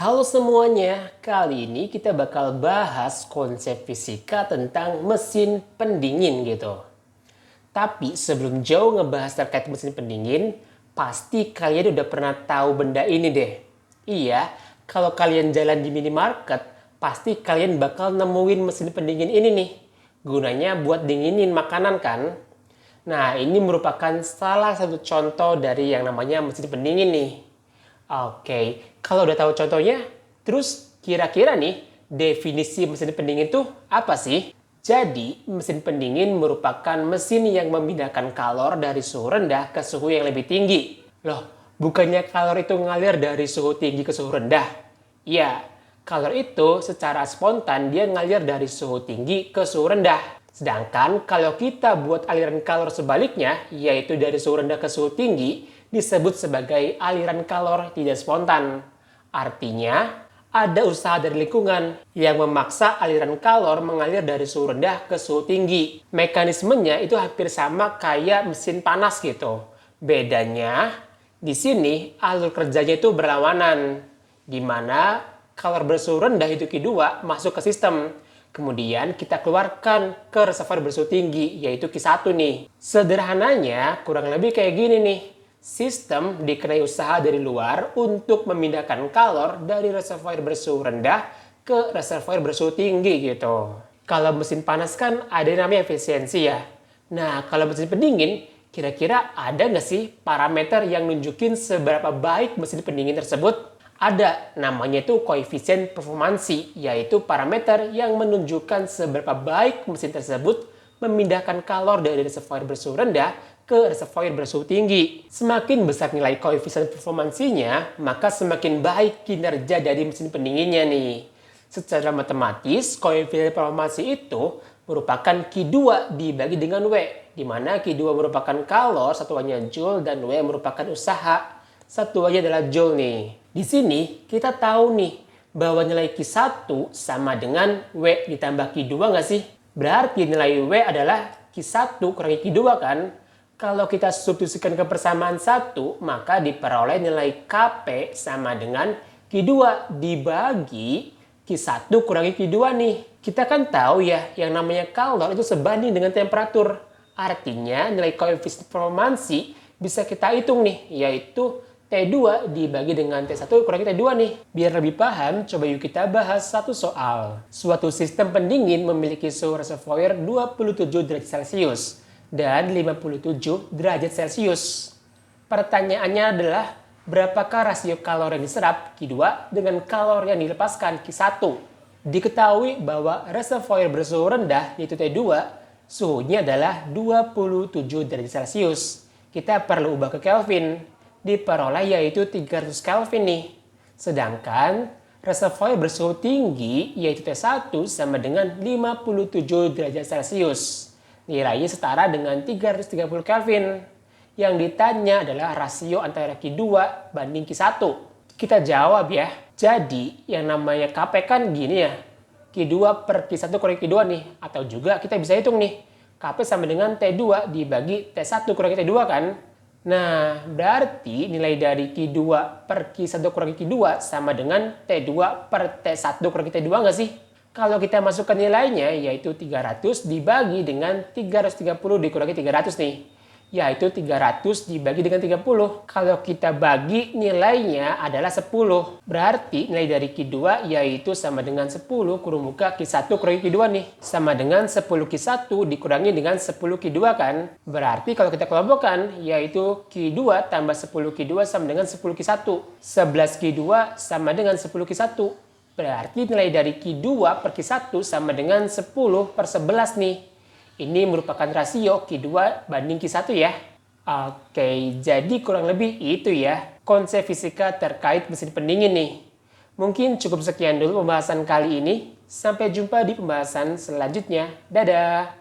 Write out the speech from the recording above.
Halo semuanya, kali ini kita bakal bahas konsep fisika tentang mesin pendingin gitu. Tapi sebelum jauh ngebahas terkait mesin pendingin, pasti kalian udah pernah tahu benda ini deh. Iya, kalau kalian jalan di minimarket, pasti kalian bakal nemuin mesin pendingin ini nih. Gunanya buat dinginin makanan kan? Nah, ini merupakan salah satu contoh dari yang namanya mesin pendingin nih. Oke, kalau udah tahu contohnya, terus kira-kira nih definisi mesin pendingin itu apa sih? Jadi, mesin pendingin merupakan mesin yang memindahkan kalor dari suhu rendah ke suhu yang lebih tinggi. Loh, bukannya kalor itu ngalir dari suhu tinggi ke suhu rendah? Iya, kalor itu secara spontan dia ngalir dari suhu tinggi ke suhu rendah. Sedangkan kalau kita buat aliran kalor sebaliknya, yaitu dari suhu rendah ke suhu tinggi, disebut sebagai aliran kalor tidak spontan. Artinya, ada usaha dari lingkungan yang memaksa aliran kalor mengalir dari suhu rendah ke suhu tinggi. Mekanismenya itu hampir sama kayak mesin panas gitu. Bedanya, di sini alur kerjanya itu berlawanan, di mana kalor bersuhu rendah itu Q2 masuk ke sistem. Kemudian kita keluarkan ke reservoir bersuhu tinggi, yaitu Q1 nih. Sederhananya kurang lebih kayak gini nih. Sistem dikenai usaha dari luar untuk memindahkan kalor dari reservoir bersuhu rendah ke reservoir bersuhu tinggi gitu. Kalau mesin panas kan ada yang namanya efisiensi ya. Nah, kalau mesin pendingin, kira-kira ada nggak sih parameter yang nunjukin seberapa baik mesin pendingin tersebut? Ada, namanya itu koefisien performansi, yaitu parameter yang menunjukkan seberapa baik mesin tersebut memindahkan kalor dari reservoir bersuhu rendah ke reservoir bersuhu tinggi. Semakin besar nilai koefisien performansinya, maka semakin baik kinerja dari mesin pendinginnya nih. Secara matematis, koefisien performansi itu merupakan Q2 dibagi dengan W, di mana Q2 merupakan kalor, satuannya Joule, dan W merupakan usaha, satuannya adalah Joule nih. Di sini kita tahu nih bahwa nilai Q1 sama dengan W ditambah Q2 nggak sih? Berarti nilai W adalah Q1 kurangi Q2 kan? Kalau kita substitusikan ke persamaan 1, maka diperoleh nilai Kp sama dengan Q2 dibagi Q1 kurangi Q2 nih. Kita kan tahu ya, yang namanya kalor itu sebanding dengan temperatur. Artinya nilai koefisien performansi bisa kita hitung nih, yaitu T2 dibagi dengan T1 kurangi T2 nih. Biar lebih paham, coba yuk kita bahas satu soal. Suatu sistem pendingin memiliki suhu reservoir 27 derajat Celcius dan 57 derajat Celcius. Pertanyaannya adalah, berapakah rasio kalor yang diserap Q2 dengan kalor yang dilepaskan Q1? Diketahui bahwa reservoir bersuhu rendah, yaitu T2, suhunya adalah 27 derajat Celcius. Kita perlu ubah ke Kelvin. Diperoleh yaitu 300 Kelvin nih. Sedangkan reservoir bersuhu tinggi yaitu T1 sama dengan 57 derajat Celcius. Nilainya setara dengan 330 Kelvin. Yang ditanya adalah rasio antara Q2 banding Q1. Kita jawab ya. Jadi yang namanya Kp kan gini ya. Q2 per Q1 kurangi Q2 nih. Atau juga kita bisa hitung nih. Kp sama dengan T2 dibagi T1 kurangi T2 kan. Nah, berarti nilai dari Q2 per Q1 kurangi Q2 sama dengan T2 per T1 kurangi T2 nggak sih? Kalau kita masukkan nilainya, yaitu 300 dibagi dengan 330 dikurangi 300 nih. Yaitu 300 dibagi dengan 30. Kalau kita bagi nilainya adalah 10. Berarti nilai dari Q2 yaitu sama dengan 10 kurung buka Q1 kurangi Q2 nih. Sama dengan 10 Q1 dikurangi dengan 10 Q2 kan. Berarti kalau kita kelompokkan yaitu Q2 tambah 10 Q2 sama dengan 10 Q1. 11 Q2 sama dengan 10 Q1. Berarti nilai dari Q2 per Q1 sama dengan 10 per 11 nih. Ini merupakan rasio Q2 banding Q1 ya. Oke, jadi kurang lebih itu ya konsep fisika terkait mesin pendingin nih. Mungkin cukup sekian dulu pembahasan kali ini. Sampai jumpa di pembahasan selanjutnya. Dadah!